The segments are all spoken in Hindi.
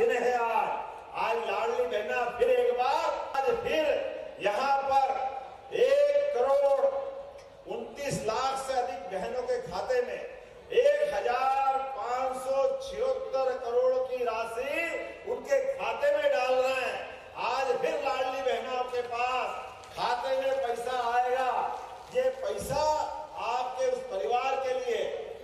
दिन है आज लाडली बहना फिर एक बार आज फिर यहाँ पर 1,29,00,000 से अधिक बहनों के खाते में 1,576 करोड़ की राशि उनके खाते में डाल रहे हैं। आज फिर लाडली बहनों के पास खाते में पैसा आएगा। ये पैसा आपके उस परिवार के लिए,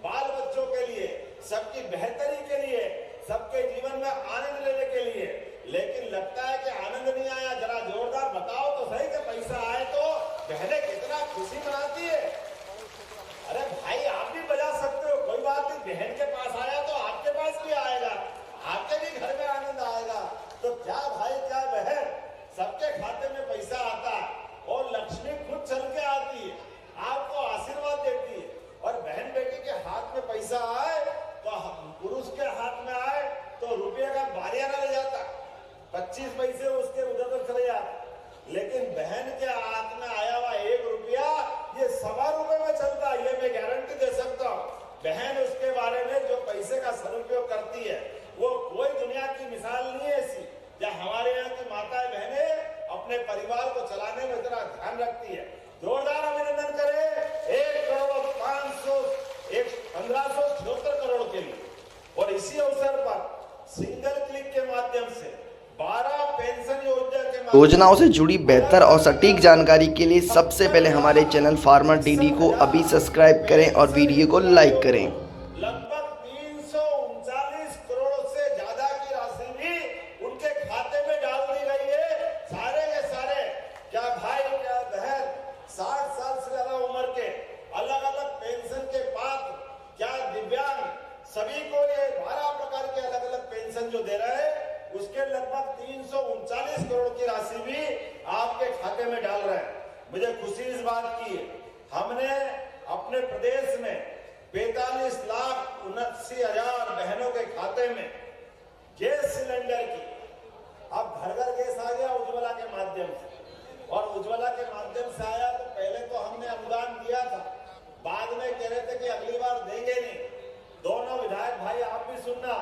बाल बच्चों के लिए, सबकी बेहतरी के लिए, सबके जीवन में आनंद लेने के लिए। लेकिन लगता है कि आनंद नहीं आया। जरा जोरदार बताओ तो सही कि पैसा आए तो बहनें कितना खुशी मनाती है। अरे भाई आप भी बजा सकते हो, कोई बात नहीं। बहन के पास आया तो आपके पास भी आएगा, आपके भी घर में आनंद आएगा। तो क्या भाई क्या बहन, सबके खाते में पैसा आता है और लक्ष्मी खुद चल के आती है, आपको आशीर्वाद देती है। और बहन बेटी के हाथ में पैसा आए तो पुरुष के हाथ में आए तो रुपये का बारियाना ले जाता, 25 पैसे उसके उधर तो चले जाते। लेकिन बहन के हाथ में आया हुआ 1 रुपया ये 1.25 रुपए में चलता है। ये मैं गारंटी दे सकता हूँ। बहन उसके बारे में जो पैसे का सदुपयोग करती है वो कोई दुनिया की मिसाल नहीं है ऐसी। या हमारे यहाँ की माताएं बहनें अपने परिवार को चलाने में इतना ध्यान रखती है। जोरदार अभिनंदन करें 1,1576 करोड़ के लिए। और इसी अवसर पर सिंगल क्लिक के माध्यम से 12 पेंशन योजनाओं से जुड़ी बेहतर और सटीक जानकारी के लिए सबसे पहले हमारे चैनल फार्मर डीडी को अभी सब्सक्राइब करें और वीडियो को लाइक करें। लगभग 339 करोड़ से ज्यादा की राशि भी उनके खाते में डाल दी गई है। सारे के सारे क्या भाई क्या बहन 60 साल से ज्यादा उम्र के अलग अलग पेंशन के पात्र, क्या दिव्यांग, सभी को ये 12 प्रकार के अलग अलग पेंशन जो दे रहे हैं उसके लगभग 339 करोड़ की राशि भी आपके खाते में डाल रहे हैं। मुझे खुशी इस बात की है, हमने अपने प्रदेश में 45,79,000 बहनों के खाते में गैस सिलेंडर की, अब घर घर गैस आ गया उज्ज्वला के माध्यम से। और उज्ज्वला के माध्यम से आया तो पहले तो हमने अनुदान दिया था, बाद में कह रहे थे कि अगली बार देंगे नहीं। दोनों विधायक भाई आप भी सुनना,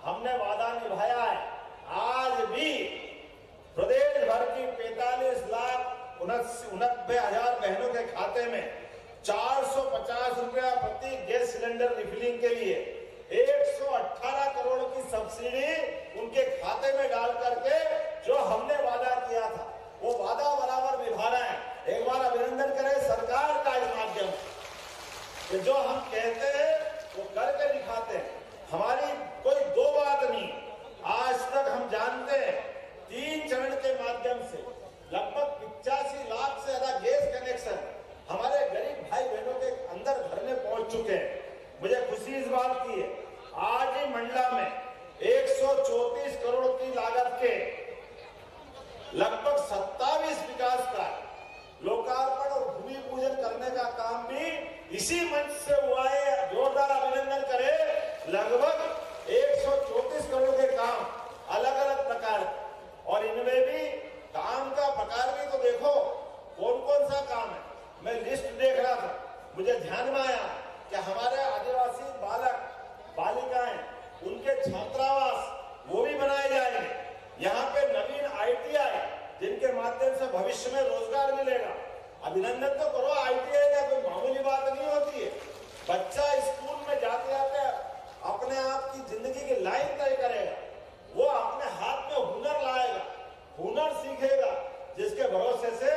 हमने वादा निभाया है। आज भी प्रदेश भर की 45,89,000 बहनों के खाते में 450 रुपया प्रति गैस सिलेंडर रिफिलिंग के लिए 118 करोड़ की सब्सिडी उनके खाते में डाल करके जो हमने वादा किया था वो वादा बराबर निभा रहे हैं। एक बार अभिनंदन करें सरकार का इस माध्यम से। जो हम कहते हैं वो करके दिखाते हैं। हमारी कोई दो बात नहीं। आज तक हम जानते हैं 3 चरण के माध्यम से लगभग 85 लाख से ज्यादा गैस कनेक्शन हमारे गरीब भाई बहनों के अंदर घर में पहुंच चुके हैं। मुझे खुशी इस बात की है, आज ही मंडला में 134 करोड़ की लागत के लगभग 27 विकास का लोकार्पण और भूमि पूजन करने का काम भी इसी मंच से हुआ है। जोरदार अभिनंदन करें। लगभग 134 करोड़ के काम अलग अलग प्रकार, और इनमें भी काम का प्रकार भी तो देखो कौन कौन सा काम है। मैं लिस्ट देख रहा था, मुझे ध्यान में आया कि हमारे आदिवासी बालक बालिकाएं उनके छात्रावास वो भी बनाए जाएंगे। यहाँ पे नवीन ITI जिनके माध्यम से भविष्य में रोजगार मिलेगा। अभिनंदन तो करो, ITI का कोई मामूली बात नहीं होती है। बच्चा स्कूल में जाते जाते अपने आप की जिंदगी की लाइन तय करेगा, वो अपने हाथ में हुनर लाएगा, हुनर सीखेगा, जिसके भरोसे से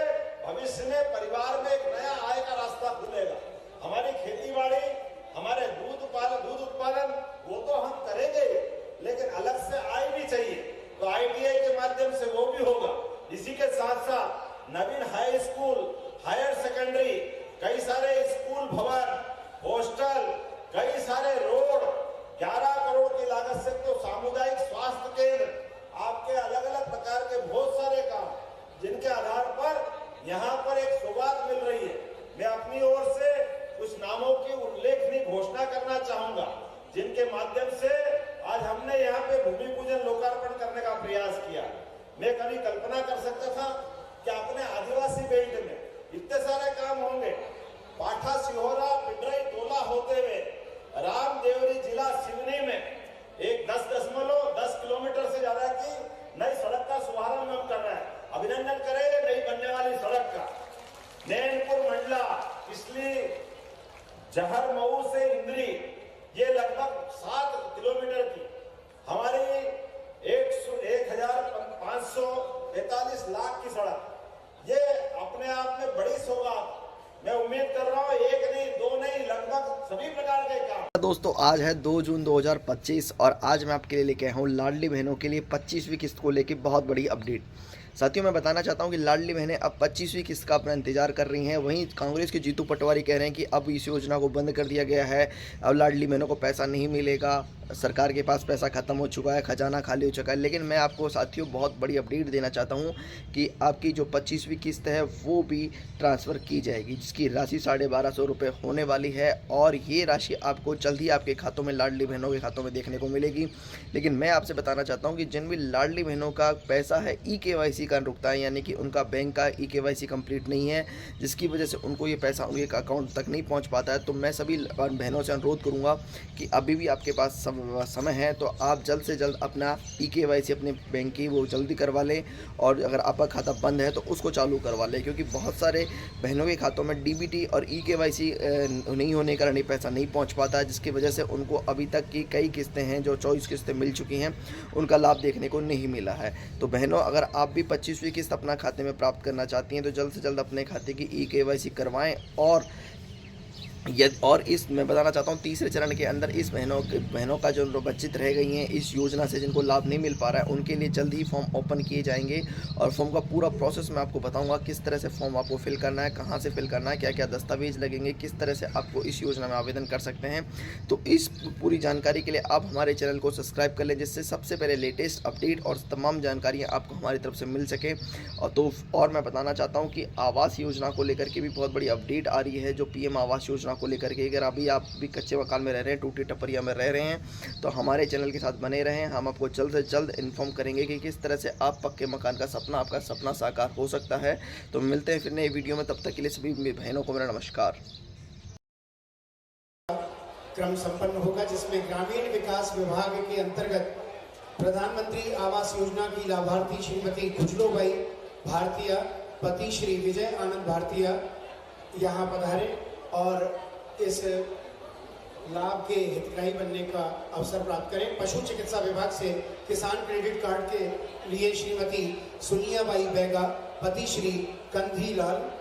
भविष्य में परिवार में एक नया आय का रास्ता खुलेगा। हमारी खेती बाड़ी, हमारे दूध उत्पादन वो तो हम करेंगे, लेकिन अलग से आय भी चाहिए, तो ITI के माध्यम से वो भी होगा। इसी के साथ साथ नवीन हाई स्कूल, हायर सेकेंडरी, कई सारे स्कूल भवन, हॉस्टल, कई सारे रोड, 11 करोड़ की लागत से तो सामुदायिक स्वास्थ्य केंद्र, आपके अलग अलग प्रकार के बहुत सारे काम जिनके आधार पर यहाँ पर एक सौगात मिल रही है। मैं अपनी ओर से कुछ नामों की उल्लेखनीय घोषणा करना चाहूंगा जिनके माध्यम से आज हमने यहाँ पे भूमि पूजन लोकार्पण करने का प्रयास किया। मैं कभी कल्पना कर सकता था कि अपने आदिवासी बेल्ट में इतने सारे काम होंगे। पाठा, सिहोरा, पिडरई, टोला होते हुए रामदेवरी जिला सिवनी में एक 10 किलोमीटर किलोमीटर से ज्यादा की नई सड़क का शुभारंभ हम कर रहे हैं। अभिनंदन करें नई बनने वाली सड़क का। नैनपुर मंडला इसलिए जहर मऊ से इंद्री ये लगभग 7 किलोमीटर की हमारी 1,545 लाख की सड़क, ये अपने आप में बड़ी सौगात। मैं उम्मीद कर रहा हूँ एक नहीं दो नहीं लगभग सभी प्रकार के काम। दोस्तों आज है 2 जून 2025 और आज मैं आपके लिए लेके आया हूँ लाडली बहनों के लिए 25वीं किस्त को लेके बहुत बड़ी अपडेट। साथियों मैं बताना चाहता हूँ कि लाडली बहनें अब 25वीं किस्त का अपना इंतजार कर रही हैं। वहीं कांग्रेस के जीतू पटवारी कह रहे हैं कि अब इस योजना को बंद कर दिया गया है, अब लाडली बहनों को पैसा नहीं मिलेगा, सरकार के पास पैसा खत्म हो चुका है, खजाना खाली हो चुका है। लेकिन मैं आपको साथियों बहुत बड़ी अपडेट देना चाहता हूँ कि आपकी जो 25वीं किस्त है वो भी ट्रांसफ़र की जाएगी, जिसकी राशि 1250 रुपये होने वाली है और ये राशि आपको जल्द ही आपके खातों में, लाडली बहनों के खातों में देखने को मिलेगी। लेकिन मैं आपसे बताना चाहता हूँ कि जिन भी लाडली बहनों का पैसा है EKYC का रुकता है, यानी कि उनका बैंक का EKYC कंप्लीट नहीं है, जिसकी वजह से उनको ये पैसा उनके अकाउंट तक नहीं पहुँच पाता है, तो मैं सभी बहनों से अनुरोध करूँगा कि अभी भी आपके पास समय है तो आप जल्द से जल्द अपना EKYC अपने बैंक की वो जल्दी करवा लें और अगर आपका खाता बंद है तो उसको चालू करवा लें, क्योंकि बहुत सारे बहनों के खातों में DBT और EKYC नहीं होने के कारण पैसा नहीं पहुंच पाता है, जिसकी वजह से उनको अभी तक की कई किस्तें हैं जो 24 किस्तें मिल चुकी हैं, उनका लाभ देखने को नहीं मिला है। तो बहनों अगर आप भी 25वीं किस्त अपना खाते में प्राप्त करना चाहती हैं तो जल्द से जल्द अपने खाते की EKYC करवाएँ। और इस मैं बताना चाहता हूँ तीसरे चरण के अंदर इस बहनों का जो वंचित रह गई हैं इस योजना से, जिनको लाभ नहीं मिल पा रहा है, उनके लिए जल्द ही फॉर्म ओपन किए जाएंगे और फॉर्म का पूरा प्रोसेस मैं आपको बताऊंगा, किस तरह से फॉर्म आपको फिल करना है, कहाँ से फिल करना है, क्या क्या दस्तावेज लगेंगे, किस तरह से आपको इस योजना में आवेदन कर सकते हैं। तो इस पूरी जानकारी के लिए आप हमारे चैनल को सब्सक्राइब कर लें, जिससे सबसे पहले लेटेस्ट अपडेट और तमाम जानकारियाँ आपको हमारी तरफ से मिल सके। और मैं बताना चाहता हूँ कि आवास योजना को लेकर के भी बहुत बड़ी अपडेट आ रही है, जो PM आवास योजना को लेकर के। अगर अभी आप भी कच्चे मकान में रह रहे हैं, टूटी टपरिया में रह रहे हैं, तो हमारे चैनल के साथ बने रहें। हम आपको जल्द से जल्द इन्फॉर्म करेंगे कि किस तरह से आप पक्के मकान का सपना, आपका सपना साकार हो सकता है। तो मिलते हैं फिर नए वीडियो में, तब तक के लिए सभी बहनों को मेरा नमस्कार। क्रम संपन्न होगा, जिसमें ग्रामीण विकास विभाग के अंतर्गत प्रधानमंत्री आवास योजना की लाभार्थी श्रीमती खुजलोबाई भारतीय, पति श्री विजय आनंद भारतीय यहाँ पधारे और इस लाभ के हितग्राही बनने का अवसर प्राप्त करें। पशु चिकित्सा विभाग से किसान क्रेडिट कार्ड के लिए श्रीमती सुनियाबाई बैगा, पति श्री कंधी लाल।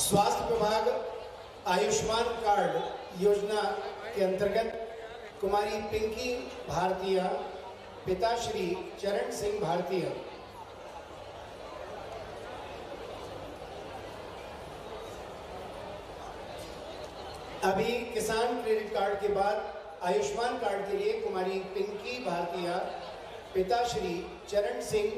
स्वास्थ्य विभाग आयुष्मान कार्ड योजना के अंतर्गत कुमारी पिंकी भारतीय, पिता श्री चरण सिंह भारतीय। अभी किसान क्रेडिट कार्ड के बाद आयुष्मान कार्ड के लिए कुमारी पिंकी भारतीय, पिता श्री चरण सिंह।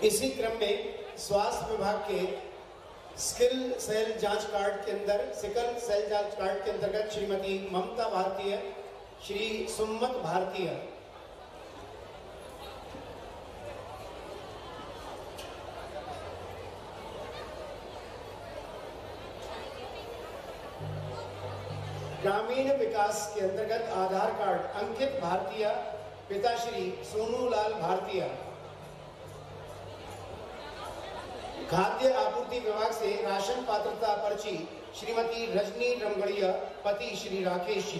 इसी क्रम में स्वास्थ्य विभाग के सिकल सेल जांच कार्ड के अंतर्गत श्रीमती ममता भारतीय, श्री सुम्मत भारतीय। ग्रामीण विकास के अंतर्गत आधार कार्ड अंकित भारतीय, पिता श्री सोनू लाल भारतीय। खाद्य आपूर्ति विभाग से राशन पात्रता पर्ची श्रीमती रजनी रमगढ़िया, पति श्री राकेश जी।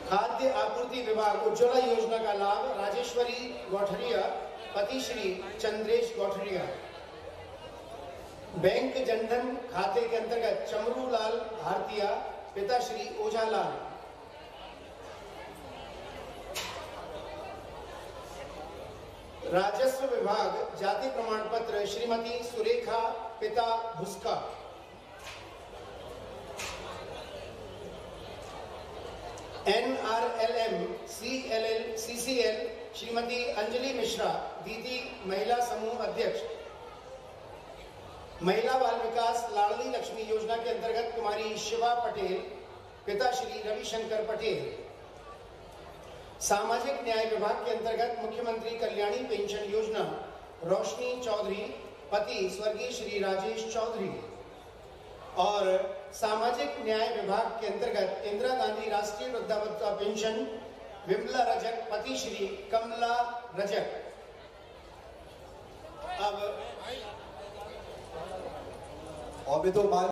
खाद्य आपूर्ति विभाग उज्ज्वला योजना का लाभ राजेश्वरी गौठरिया, पति श्री चंद्रेश गौठरिया। बैंक जनधन खाते के अंतर्गत चमरू लाल भारतीय, पिता श्री ओझा लाल। राजस्व विभाग जाति प्रमाण पत्र श्रीमती सुरेखा, पिता भुस्का। NRLM CCL श्रीमती अंजलि मिश्रा, दीदी महिला समूह अध्यक्ष। महिला बाल विकास लाडली लक्ष्मी योजना के अंतर्गत कुमारी शिवा पटेल, पिता श्री रविशंकर पटेल। सामाजिक न्याय विभाग के अंतर्गत मुख्यमंत्री कल्याणी पेंशन योजना रोशनी चौधरी, पति स्वर्गीय श्री राजेश चौधरी और सामाजिक न्याय विभाग के अंतर्गत इंदिरा गांधी राष्ट्रीय वृद्धावस्था पेंशन विमला रजक पति श्री कमला रजक। अब और भी तो